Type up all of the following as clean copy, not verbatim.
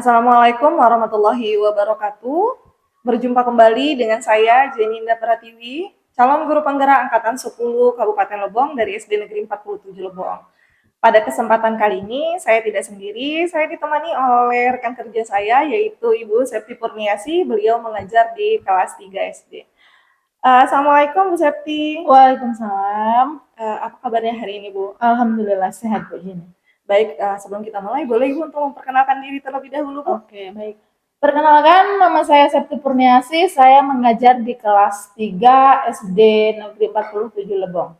Assalamualaikum warahmatullahi wabarakatuh. Berjumpa kembali dengan saya Jeninda Pratiwi, calon guru penggerak angkatan 10 Kabupaten Lebong dari SD Negeri 47 Lebong. Pada kesempatan kali ini saya tidak sendiri, saya ditemani oleh rekan kerja saya yaitu Ibu Septi Purniasi, beliau mengajar di kelas 3 SD. Assalamualaikum Bu Septi. Waalaikumsalam. Apa kabarnya hari ini Bu? Alhamdulillah sehat Bu Jini. Baik, sebelum kita mulai, boleh Ibu untuk memperkenalkan diri terlebih dahulu Bu? Oke, baik. Perkenalkan, nama saya Septi Purniasi, saya mengajar di kelas 3 SD Negeri 47 Lebong.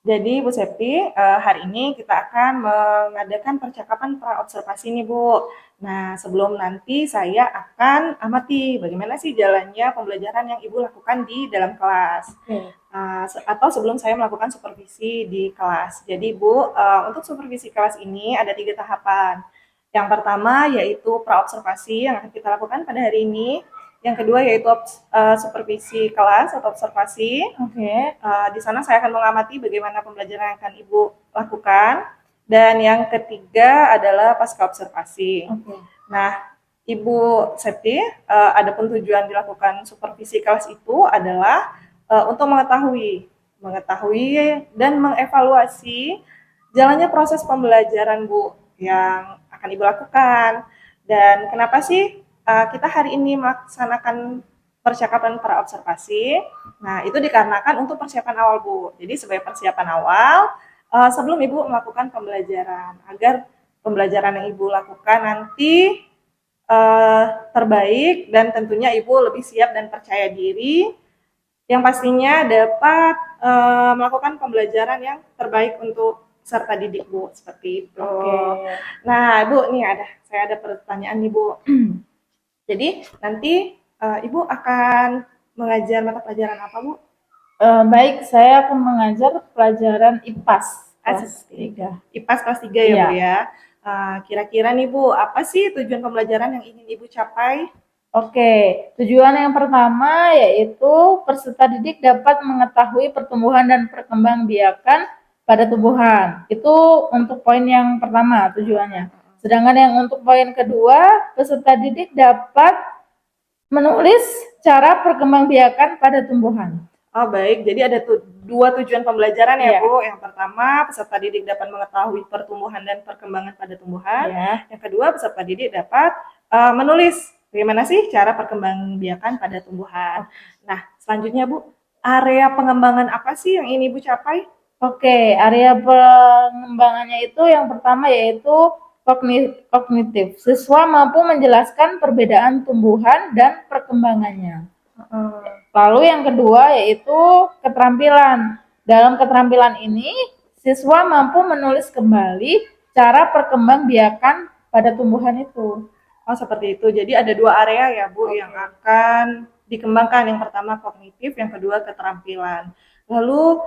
Jadi Bu Septi, hari ini kita akan mengadakan percakapan pra-observasi nih Bu. Nah, sebelum nanti saya akan amati bagaimana sih jalannya pembelajaran yang Ibu lakukan di dalam kelas. Atau sebelum saya melakukan supervisi di kelas. Jadi Bu, untuk supervisi kelas ini ada 3 tahapan. Yang pertama yaitu pra-observasi yang akan kita lakukan pada hari ini. Yang kedua yaitu supervisi kelas atau observasi. Oke. Di sana saya akan mengamati bagaimana pembelajaran yang akan Ibu lakukan. Dan yang ketiga adalah pasca observasi. Oke. Nah, Ibu Septi, adapun tujuan dilakukan supervisi kelas itu adalah untuk mengetahui dan mengevaluasi jalannya proses pembelajaran Bu yang akan Ibu lakukan. Dan kenapa sih kita hari ini melaksanakan percakapan para observasi? Nah, itu dikarenakan untuk persiapan awal Bu. Jadi sebagai persiapan awal sebelum Ibu melakukan pembelajaran, agar pembelajaran yang Ibu lakukan nanti terbaik dan tentunya Ibu lebih siap dan percaya diri yang pastinya dapat melakukan pembelajaran yang terbaik untuk peserta didik Bu, seperti itu. Oke. Nah Bu, nih saya ada pertanyaan nih Bu. Jadi nanti Ibu akan mengajar mata pelajaran apa Bu? Baik, saya akan mengajar pelajaran IPAS kelas 3. IPAS kelas 3 ya Bu ya. Kira-kira nih Bu, apa sih tujuan pembelajaran yang ingin Ibu capai? Oke, tujuan yang pertama yaitu peserta didik dapat mengetahui pertumbuhan dan perkembangbiakan pada tumbuhan. Itu untuk poin yang pertama tujuannya. Sedangkan yang untuk poin kedua, peserta didik dapat menulis cara perkembangbiakan pada tumbuhan. Oh baik, jadi ada dua tujuan pembelajaran ya Bu. Yang pertama, peserta didik dapat mengetahui pertumbuhan dan perkembangan pada tumbuhan. Yang kedua, peserta didik dapat menulis bagaimana sih cara perkembangbiakan pada tumbuhan. Nah, selanjutnya Bu, area pengembangan apa sih yang ini Bu capai? Oke, area pengembangannya itu yang pertama yaitu kognitif. Siswa mampu menjelaskan perbedaan tumbuhan dan perkembangannya. Lalu yang kedua yaitu keterampilan. Dalam keterampilan ini, siswa mampu menulis kembali cara perkembangbiakan pada tumbuhan itu. Oh seperti itu. Jadi ada dua area ya Bu yang akan dikembangkan. Yang pertama kognitif, yang kedua keterampilan. Lalu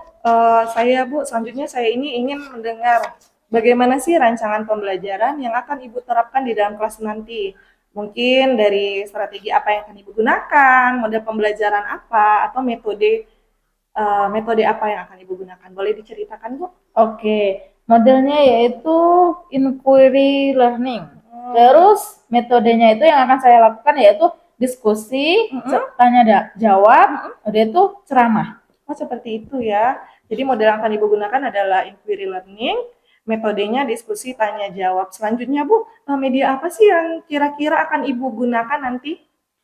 selanjutnya saya ini ingin mendengar bagaimana sih rancangan pembelajaran yang akan Ibu terapkan di dalam kelas nanti. Mungkin dari strategi apa yang akan Ibu gunakan, model pembelajaran apa, atau metode apa yang akan Ibu gunakan. Boleh diceritakan Bu? Oke, modelnya yaitu inquiry learning. Terus metodenya itu yang akan saya lakukan yaitu diskusi, tanya jawab, itu ceramah. Oh seperti itu ya. Jadi model yang akan Ibu gunakan adalah inquiry learning, metodenya diskusi tanya jawab. Selanjutnya Bu, media apa sih yang kira-kira akan Ibu gunakan nanti?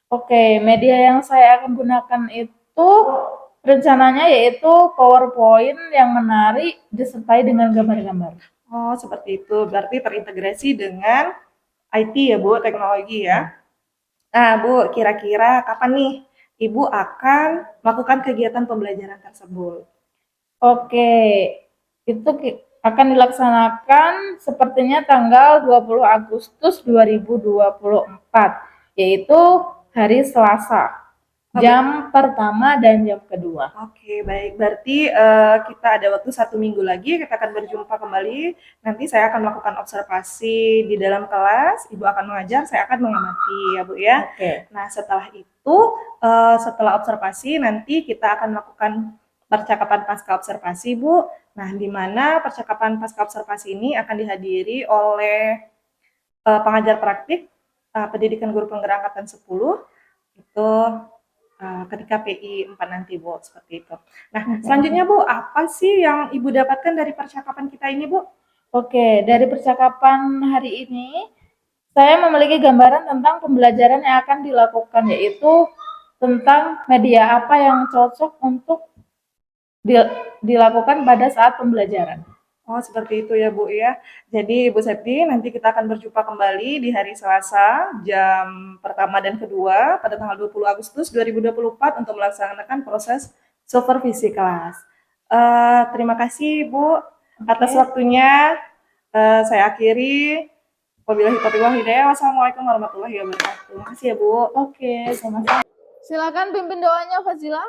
Oke, media yang saya akan gunakan itu rencananya yaitu PowerPoint yang menarik disertai dengan gambar-gambar. Oh seperti itu, berarti terintegrasi dengan IT ya Bu, teknologi ya. Nah Bu, kira-kira kapan nih Ibu akan melakukan kegiatan pembelajaran tersebut? Oke, itu akan dilaksanakan sepertinya tanggal 20 Agustus 2024, yaitu hari Selasa, jam pertama dan jam kedua. Oke, baik. Berarti kita ada waktu 1 minggu lagi, kita akan berjumpa kembali. Nanti saya akan melakukan observasi di dalam kelas, Ibu akan mengajar, saya akan mengamati ya Bu ya. Oke. Nah setelah itu, setelah observasi nanti kita akan melakukan percakapan pasca observasi Bu. Nah di mana percakapan pasca observasi ini akan dihadiri oleh pengajar praktik pendidikan guru penggerak angkatan 10 itu ketika PI 4 nanti, Bu, seperti itu. Nah, selanjutnya, Bu, apa sih yang Ibu dapatkan dari percakapan kita ini, Bu? Oke, dari percakapan hari ini, saya memiliki gambaran tentang pembelajaran yang akan dilakukan, yaitu tentang media apa yang cocok untuk dilakukan pada saat pembelajaran. Oh, seperti itu ya, Bu ya. Jadi, Ibu Septi, nanti kita akan berjumpa kembali di hari Selasa, jam pertama dan kedua, pada tanggal 20 Agustus 2024 untuk melaksanakan proses supervisi kelas. Terima kasih, Bu, atas waktunya. Saya akhiri. Wabillahi taufiq wal hidayah. Wassalamualaikum warahmatullahi wabarakatuh. Makasih ya, Bu. Oke, sama-sama. Silakan pimpin doanya, Fazila.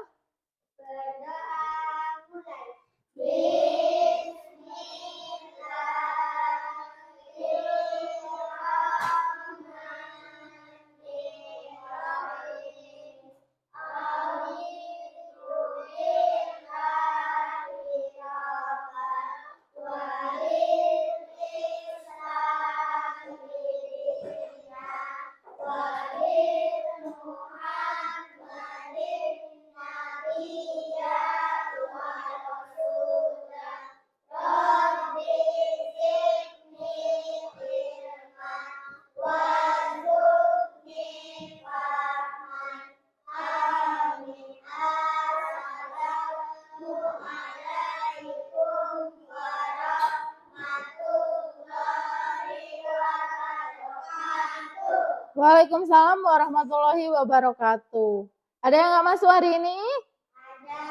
Waalaikumsalam warahmatullahi wabarakatuh. Ada yang nggak masuk hari ini? Ada.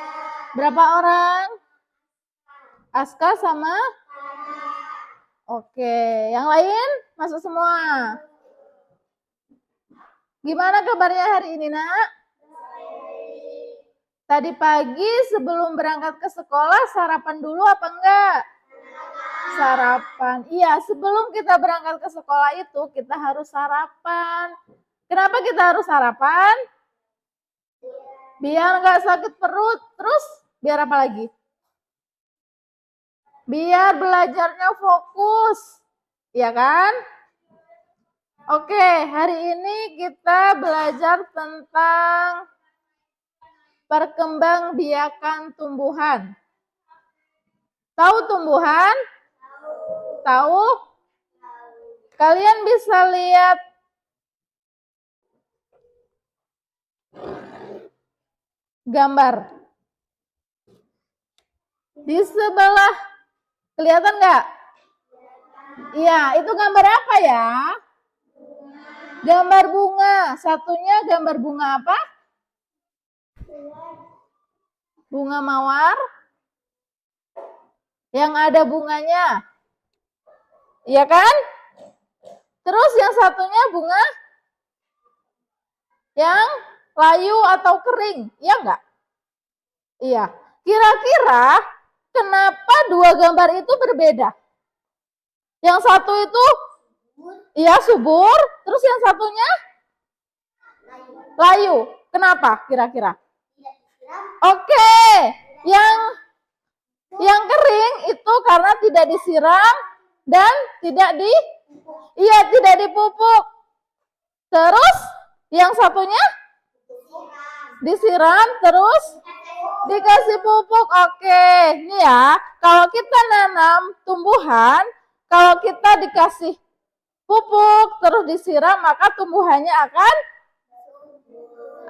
Berapa orang? Aska sama? Oke, yang lain masuk semua. Gimana kabarnya hari ini, Nak? Tadi pagi sebelum berangkat ke sekolah sarapan dulu apa enggak? Sarapan. Iya, sebelum kita berangkat ke sekolah itu kita harus sarapan. Kenapa kita harus sarapan? Biar nggak sakit perut. Terus biar apa lagi? Biar belajarnya fokus. Iya kan? Oke, hari ini kita belajar tentang perkembangbiakan tumbuhan. Tahu tumbuhan? Tahu? Kalian bisa lihat gambar. Di sebelah, kelihatan nggak? Iya, itu gambar apa ya? Gambar bunga. Satunya gambar bunga apa? Bunga mawar. Yang ada bunganya. Iya kan? Terus yang satunya bunga yang layu atau kering. Iya enggak? Iya. Kira-kira kenapa dua gambar itu berbeda? Yang satu itu iya subur, terus yang satunya layu. Kenapa kira-kira? Oke, yang kering itu karena tidak disiram dan tidak dipupuk. Terus yang satunya disiram terus dikasih pupuk. Oke, ini ya. Kalau kita nanam tumbuhan, kalau kita dikasih pupuk terus disiram, maka tumbuhannya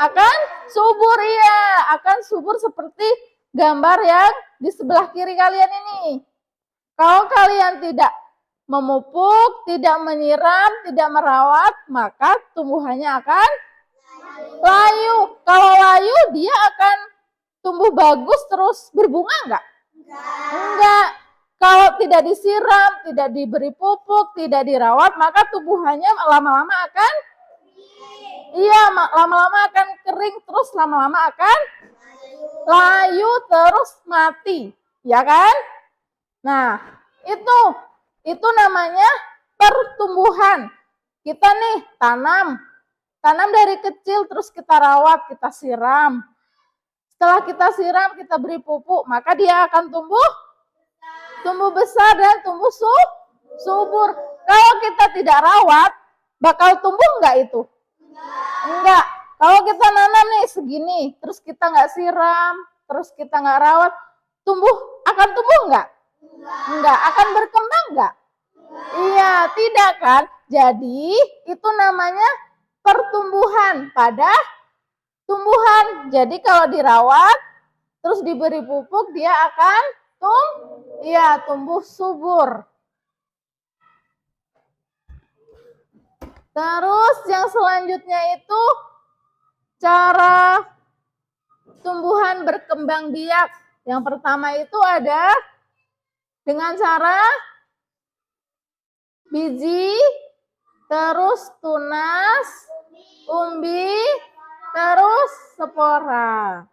akan subur, ya, akan subur seperti gambar yang di sebelah kiri kalian ini. Kalau kalian tidak memupuk, tidak menyiram, tidak merawat, maka tumbuhannya akan layu. Kalau layu, dia akan tumbuh bagus terus berbunga enggak? Enggak. Kalau tidak disiram, tidak diberi pupuk, tidak dirawat, maka tumbuhannya lama-lama akan lama-lama akan kering, terus lama-lama akan layu, terus mati. Ya kan? Nah, itu namanya pertumbuhan. Kita nih tanam dari kecil, terus kita rawat, kita siram. Setelah kita siram, kita beri pupuk, maka dia akan tumbuh besar dan tumbuh subur. Kalau kita tidak rawat, Bakal tumbuh nggak itu? Enggak. Kalau kita nanam nih segini, terus kita nggak siram, terus kita nggak rawat, akan tumbuh nggak? Enggak. Akan berkembang nggak? Iya, tidak kan? Jadi itu namanya pertumbuhan pada tumbuhan. Jadi kalau dirawat, terus diberi pupuk, dia akan tumbuh subur. Terus yang selanjutnya itu cara tumbuhan berkembang biak. Yang pertama itu ada dengan cara biji, terus tunas, umbi, terus spora.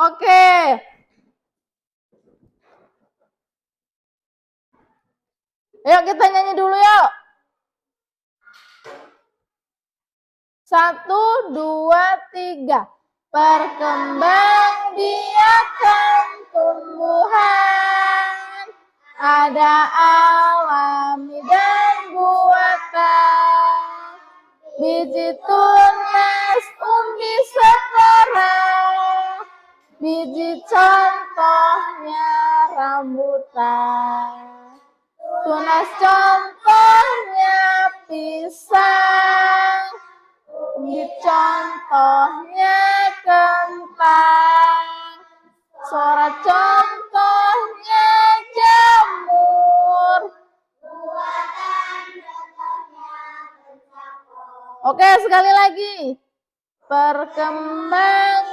Oke. Yuk kita nyanyi dulu yuk. 1, 2, 3. Perkembangbiakan tumbuhan, ada alami dan buatan. Biji tunas, umbi, spora. Biji contohnya rambutan. Tunas contohnya pisang. Umbi contohnya kentang. Spora contohnya jamur. Oke, sekali lagi. Perkembang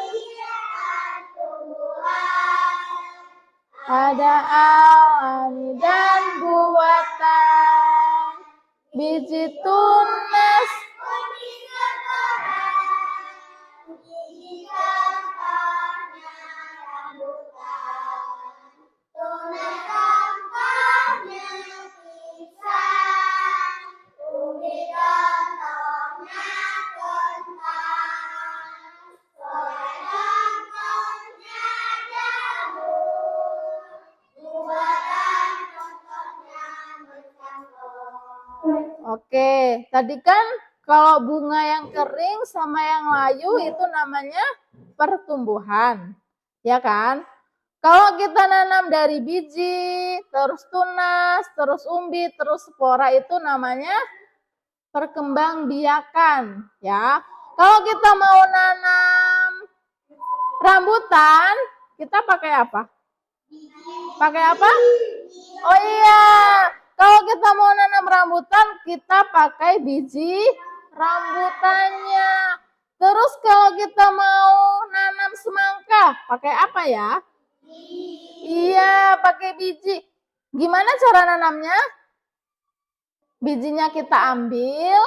ada alami dan buatan. Biji tunas, oke, tadi kan kalau bunga yang kering sama yang layu itu namanya pertumbuhan, ya kan? Kalau kita nanam dari biji, terus tunas, terus umbi, terus spora itu namanya perkembangbiakan, ya. Kalau kita mau nanam rambutan, kita pakai apa? Pakai apa? Oh iya, kalau kita mau nanam rambutan, kita pakai biji rambutannya. Terus kalau kita mau nanam semangka, pakai apa ya? Iya, pakai biji. Gimana cara nanamnya? Bijinya kita ambil,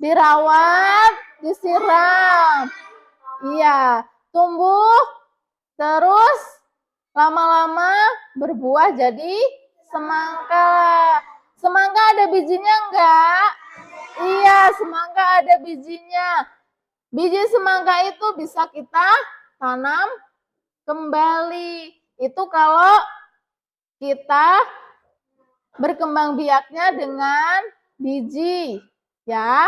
dirawat, disiram. Iya, tumbuh, terus lama-lama berbuah jadi semangka. Semangka ada bijinya enggak? Iya, semangka ada bijinya. Biji semangka itu bisa kita tanam kembali. Itu kalau kita berkembang biaknya dengan biji, ya.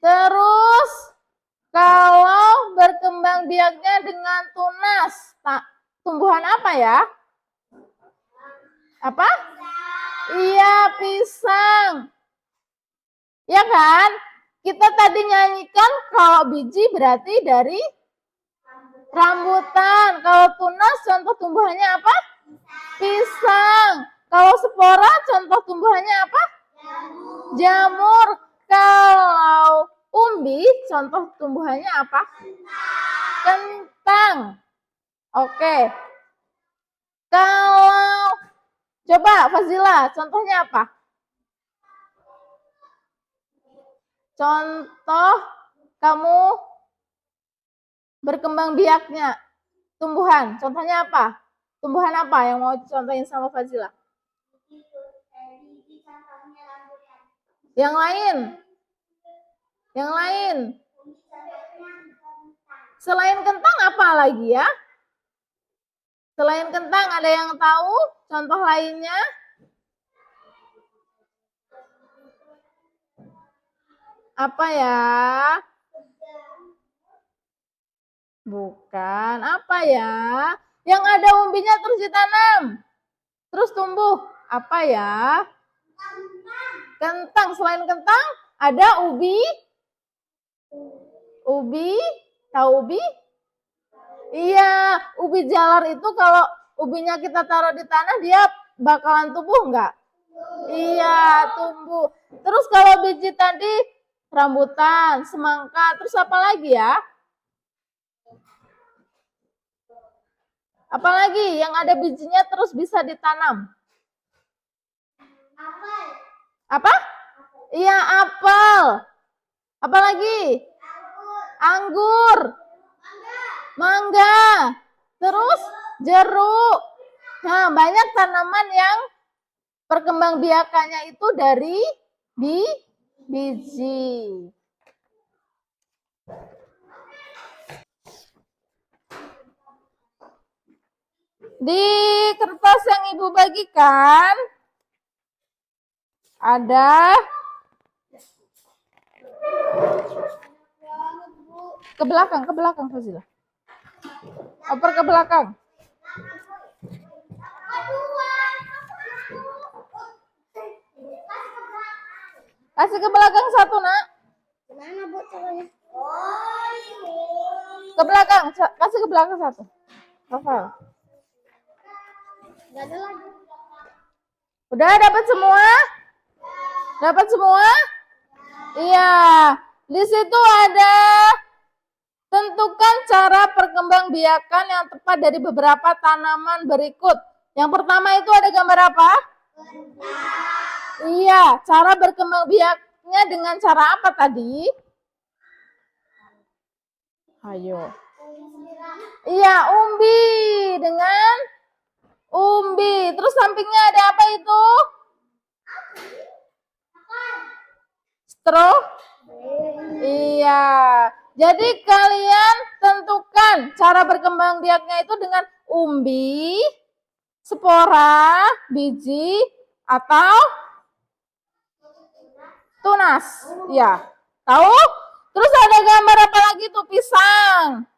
Terus kalau berkembang biaknya dengan tunas, tumbuhan apa ya? Apa? Iya, pisang. Ya kan? Kita tadi nyanyikan kalau biji berarti dari rambutan. Kalau tunas contoh tumbuhannya apa? Pisang. Kalau spora contoh tumbuhannya apa? Jamur. Kalau umbi contoh tumbuhannya apa? Kentang. Oke. Kalau coba Fazila, contohnya apa? Contoh kamu berkembang biaknya tumbuhan. Contohnya apa? Tumbuhan apa yang mau contohin sama Fazila? Yang lain? Yang lain? Selain kentang apa lagi ya? Selain kentang ada yang tahu contoh lainnya? Apa ya? Bukan. Apa ya? Yang ada umbinya terus ditanam. Terus tumbuh. Apa ya? Kentang. Selain kentang, ada ubi. Ubi. Tahu ubi? Iya, ubi jalar itu kalau ubinya kita taruh di tanah, dia bakalan tumbuh nggak? Iya, tumbuh. Terus kalau biji tadi, rambutan, semangka, terus apa lagi ya? Apalagi yang ada bijinya terus bisa ditanam? Apa? Iya, apel. Apalagi? Anggur. Mangga. Terus jeruk. Nah, banyak tanaman yang perkembangbiakannya itu dari biji. Di kertas yang Ibu bagikan ada ke belakang Fazila. Oper ke belakang. Kasih ke belakang satu, Nak. Gimana Bu caranya? Ke belakang, kasih ke belakang satu. Rafael. Gak ada lagi. Udah dapat semua? Dapat semua? Iya. Di situ ada tentukan cara perkembangbiakan yang tepat dari beberapa tanaman berikut. Yang pertama itu ada gambar apa? Iya, cara berkembangbiaknya dengan cara apa tadi? Ayo. Iya, umbi dengan umbi. Terus sampingnya ada apa itu? Straw? Iya. Jadi kalian tentukan cara berkembang biaknya itu dengan umbi, spora, biji, atau tunas. Ya. Tahu? Terus ada gambar apa lagi tuh? Pisang.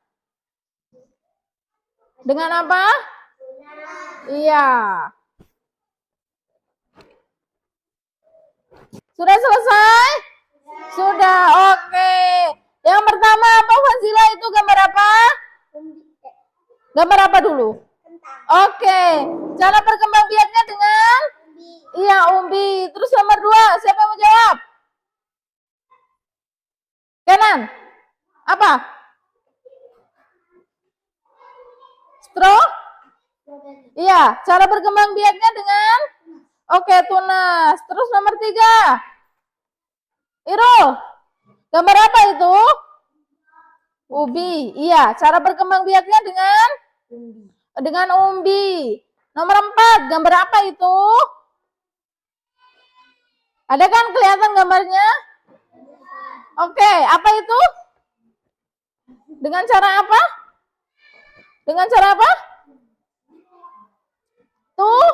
Dengan apa? Iya. Sudah selesai? Sudah, oke. Yang pertama apa Fazila itu gambar apa? Gambar apa dulu? Oke. Cara perkembangbiaknya dengan? Iya, umbi. Terus nomor 2, siapa yang mau jawab? Kanan. Apa? Straw? Iya, cara berkembangbiaknya dengan? Oke, tunas. Terus nomor 3. Irul, gambar apa itu? Ubi. Iya, cara berkembangbiaknya dengan umbi. Nomor 4, gambar apa itu? Ada kan kelihatan gambarnya? Oke, apa itu? Dengan cara apa? Dengan cara apa? Tuh?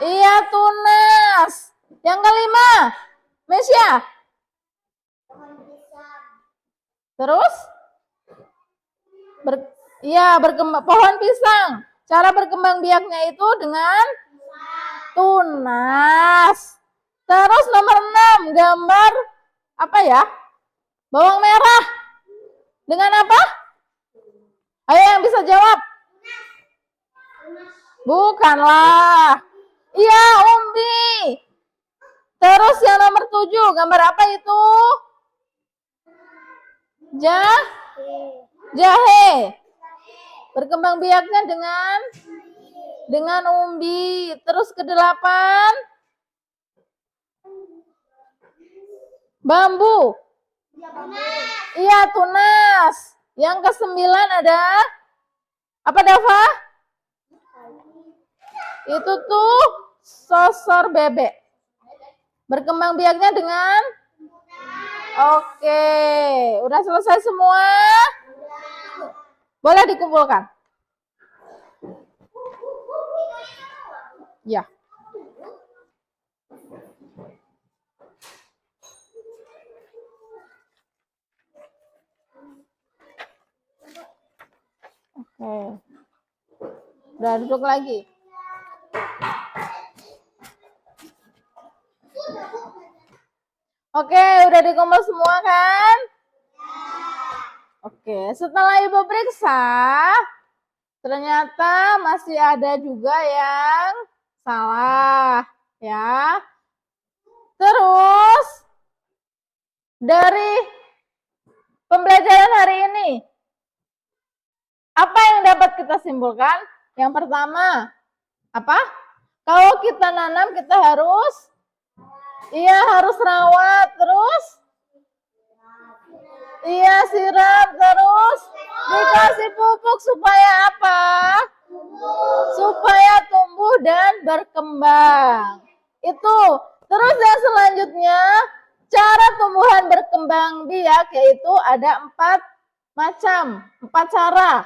Iya, tunas. Yang kelima, Mesya. Terus? Pohon pisang. Cara berkembang biaknya itu dengan tunas. Terus nomor 6, gambar apa ya? Bawang merah. Dengan apa? Ayo yang bisa jawab. Bukanlah. Iya, umbi. Terus yang nomor 7, gambar apa itu? Jahe. Berkembang biaknya dengan umbi. Terus ke-8, bambu. Iya, tunas. Yang ke-9 ada apa, Dava? Itu tuh sosor bebek. Berkembang biaknya dengan? Oke, udah selesai semua? Boleh dikumpulkan? Ya. Udah duduk lagi. Oke, udah dikumpul semua kan? Oke, setelah Ibu periksa, ternyata masih ada juga yang salah, ya. Terus, dari pembelajaran hari ini, apa yang dapat kita simpulkan? Yang pertama, apa? Kalau kita nanam, kita harus rawat, terus siram, terus dikasih pupuk supaya apa? Supaya tumbuh dan berkembang. Itu. Terus yang selanjutnya, cara tumbuhan berkembang biak yaitu ada 4 macam, 4 cara.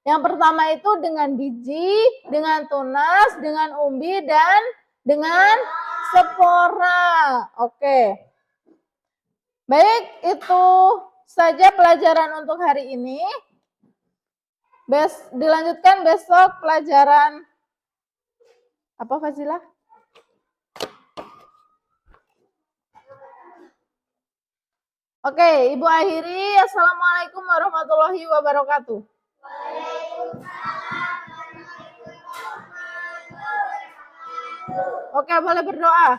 Yang pertama itu dengan biji, dengan tunas, dengan umbi, dan dengan spora. Oke. Baik, itu saja pelajaran untuk hari ini. Dilanjutkan besok pelajaran apa, Fazilah? Oke, Ibu akhiri. Assalamualaikum warahmatullahi wabarakatuh. Oke, boleh berdoa.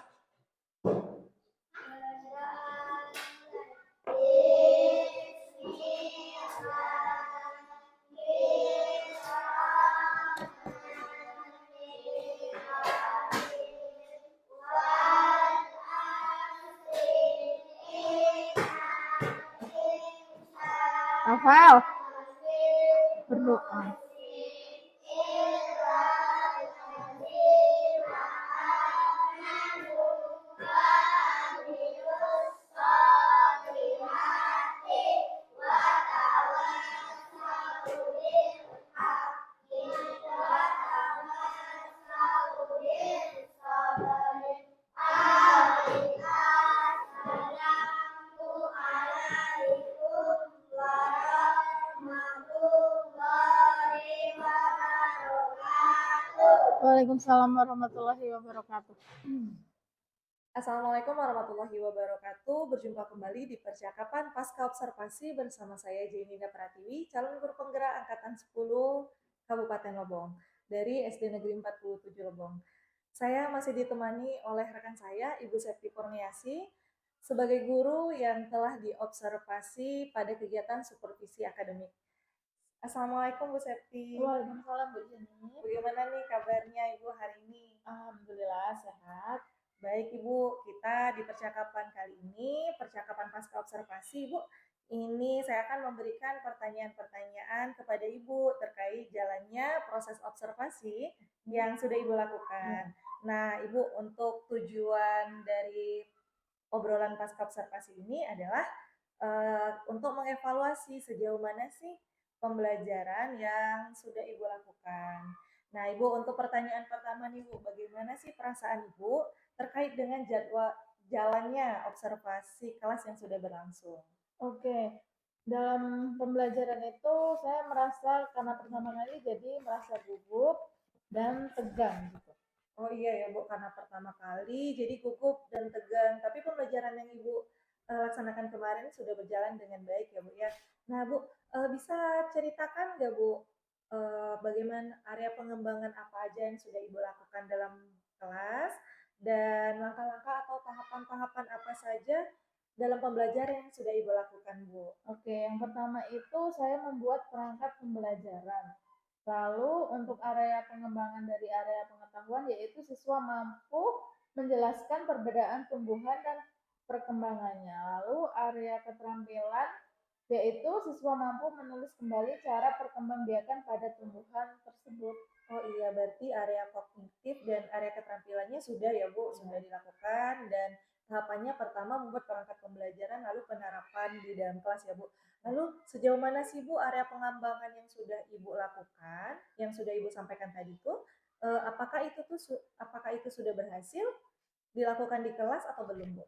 Hafal. Berdoa. Waalaikumsalam warahmatullahi wabarakatuh. Assalamualaikum warahmatullahi wabarakatuh. Berjumpa kembali di percakapan pasca observasi bersama saya Jaininda Pratiwi, calon guru penggerak angkatan 10 Kabupaten Lebong dari SD Negeri 47 Lebong. Saya masih ditemani oleh rekan saya Ibu Septi Purniasi sebagai guru yang telah diobservasi pada kegiatan supervisi akademik. Assalamualaikum Bu Septi. Waalaikumsalam Bu Jenny. Bagaimana nih kabarnya Ibu hari ini? Alhamdulillah sehat. Baik Ibu, kita di percakapan kali ini, percakapan pasca observasi Ibu, ini saya akan memberikan pertanyaan-pertanyaan kepada Ibu terkait jalannya proses observasi yang sudah Ibu lakukan. Nah Ibu, untuk tujuan dari obrolan pasca observasi ini adalah untuk mengevaluasi sejauh mana sih pembelajaran yang sudah Ibu lakukan. Nah Ibu, untuk pertanyaan pertama nih Bu, bagaimana sih perasaan Ibu terkait dengan jadwal jalannya observasi kelas yang sudah berlangsung? Oke, dalam pembelajaran itu saya merasa karena pertama kali jadi merasa gugup dan tegang gitu. Oh iya ya Bu, karena pertama kali jadi gugup dan tegang. Tapi pembelajaran yang Ibu laksanakan kemarin sudah berjalan dengan baik ya Bu ya. Nah Bu, bisa ceritakan nggak Bu bagaimana area pengembangan apa aja yang sudah Ibu lakukan dalam kelas dan langkah-langkah atau tahapan-tahapan apa saja dalam pembelajaran yang sudah Ibu lakukan Bu? Oke, yang pertama itu saya membuat perangkat pembelajaran. Lalu untuk area pengembangan dari area pengetahuan yaitu siswa mampu menjelaskan perbedaan tumbuhan dan perkembangannya. Lalu area keterampilan yaitu siswa mampu menulis kembali cara perkembangbiakan pada tumbuhan tersebut. Oh iya, berarti area kognitif dan area keterampilannya sudah ya Bu, sudah dilakukan dan tahapannya pertama membuat perangkat pembelajaran lalu penerapan di dalam kelas ya Bu. Lalu sejauh mana sih Bu area pengembangan yang sudah Ibu lakukan, yang sudah Ibu sampaikan tadi itu, apakah itu sudah berhasil dilakukan di kelas atau belum Bu?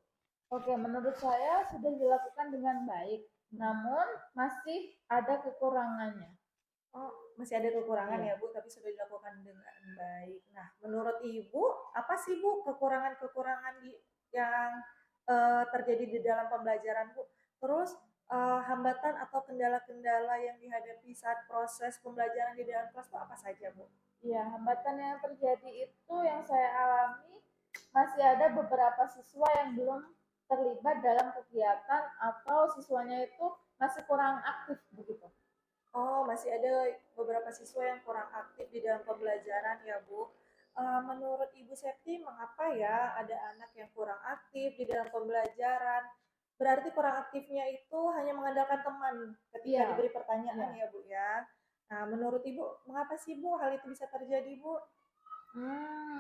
Oke, menurut saya sudah dilakukan dengan baik, namun masih ada kekurangannya. Oh, masih ada kekurangan Iya. ya Bu, tapi sudah dilakukan dengan baik. Nah, menurut Ibu, apa sih Bu kekurangan-kekurangan yang terjadi di dalam pembelajaran Bu? Terus hambatan atau kendala-kendala yang dihadapi saat proses pembelajaran di dalam kelas itu apa saja Bu? Iya, hambatan yang terjadi itu yang saya alami masih ada beberapa siswa yang belum terlibat dalam kegiatan atau siswanya itu masih kurang aktif begitu. Oh, masih ada beberapa siswa yang kurang aktif di dalam pembelajaran ya, Bu. Menurut Ibu Septi, mengapa ya ada anak yang kurang aktif di dalam pembelajaran? Berarti kurang aktifnya itu hanya mengandalkan teman ketika Iya, diberi pertanyaan iya. ya, Bu ya. Nah, menurut Ibu, mengapa sih Bu hal itu bisa terjadi, Bu?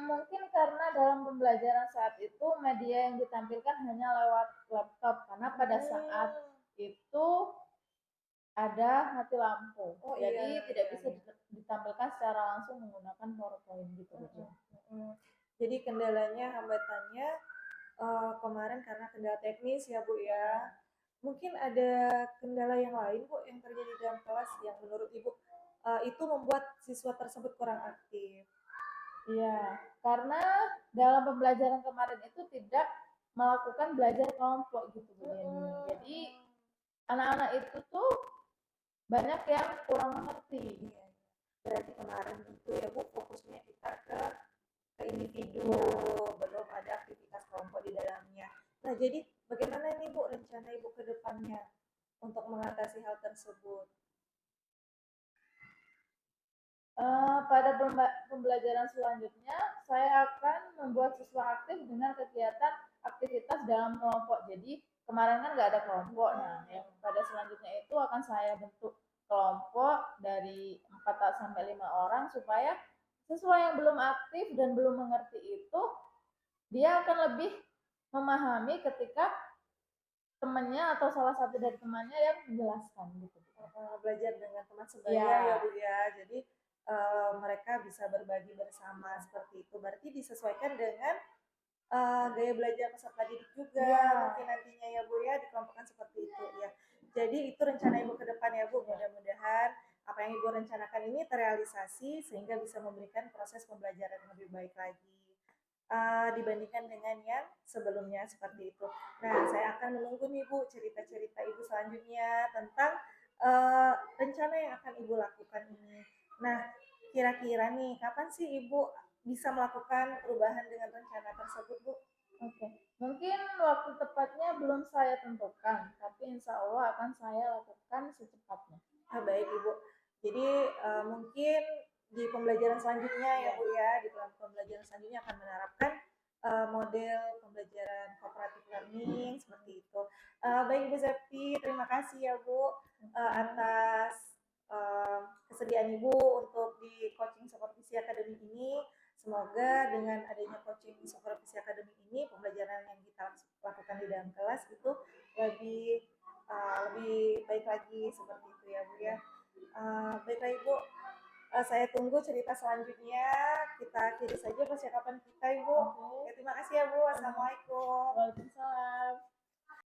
Mungkin karena dalam pembelajaran saat itu media yang ditampilkan hanya lewat laptop karena pada saat Hmm. itu ada mati lampu. Oh iya, Jadi tidak iya, bisa iya. ditampilkan secara langsung menggunakan PowerPoint gitu, Mm-mm, Bujang. mm-mm. Jadi kendalanya, hambatannya kemarin karena kendala teknis ya Bu ya. Mungkin ada kendala yang lain Bu yang terjadi dalam kelas yang menurut Ibu itu membuat siswa tersebut kurang aktif. Iya, karena dalam pembelajaran kemarin itu tidak melakukan belajar kelompok gitu, Bu Yeni. Jadi anak-anak itu tuh banyak yang kurang mengerti. Iya, iya. Berarti kemarin itu ya Bu fokusnya kita ke individu, belum ada aktivitas kelompok di dalamnya. Nah, jadi bagaimana nih Bu rencana Ibu ke depannya untuk mengatasi hal tersebut? Pada pembelajaran selanjutnya, saya akan membuat siswa aktif dengan kegiatan aktivitas dalam kelompok. Jadi kemarin kan nggak ada kelompok, nah yang pada selanjutnya itu akan saya bentuk kelompok dari 4 sampai 5 orang supaya siswa yang belum aktif dan belum mengerti itu dia akan lebih memahami ketika temannya atau salah satu dari temannya yang menjelaskan gitu. Belajar dengan teman sebaya ya Ya, Bu ya. Jadi mereka bisa berbagi bersama seperti itu. Berarti disesuaikan dengan gaya belajar peserta didik juga ya, mungkin nantinya ya Bu ya dikelompokkan seperti itu ya. Jadi itu rencana Ibu ke depan ya Bu. Mudah-mudahan apa yang Ibu rencanakan ini terrealisasi sehingga bisa memberikan proses pembelajaran yang lebih baik lagi dibandingkan dengan yang sebelumnya seperti itu. Nah, saya akan menunggu nih Bu cerita-cerita Ibu selanjutnya tentang rencana yang akan Ibu lakukan ini. Nah, kira-kira nih kapan sih Ibu bisa melakukan perubahan dengan rencana tersebut, Bu? oke. Mungkin waktu tepatnya belum saya tentukan, tapi insya Allah akan saya lakukan secepatnya. Baik Ibu. Jadi mungkin di pembelajaran selanjutnya ya Bu ya, di pembelajaran selanjutnya akan menerapkan model pembelajaran cooperative learning seperti itu. Baik Ibu Septi, terima kasih ya Bu atas kesediaan Ibu untuk di coaching supervisi akademik ini. Semoga dengan adanya coaching supervisi akademik ini, pembelajaran yang kita lakukan di dalam kelas itu lebih lebih baik lagi seperti itu ya Bu ya. Baiklah Ibu, saya tunggu cerita selanjutnya. Kita akhiri saja percakapan kita Ibu. Ya, terima kasih ya Bu. Assalamualaikum. Waalaikumsalam.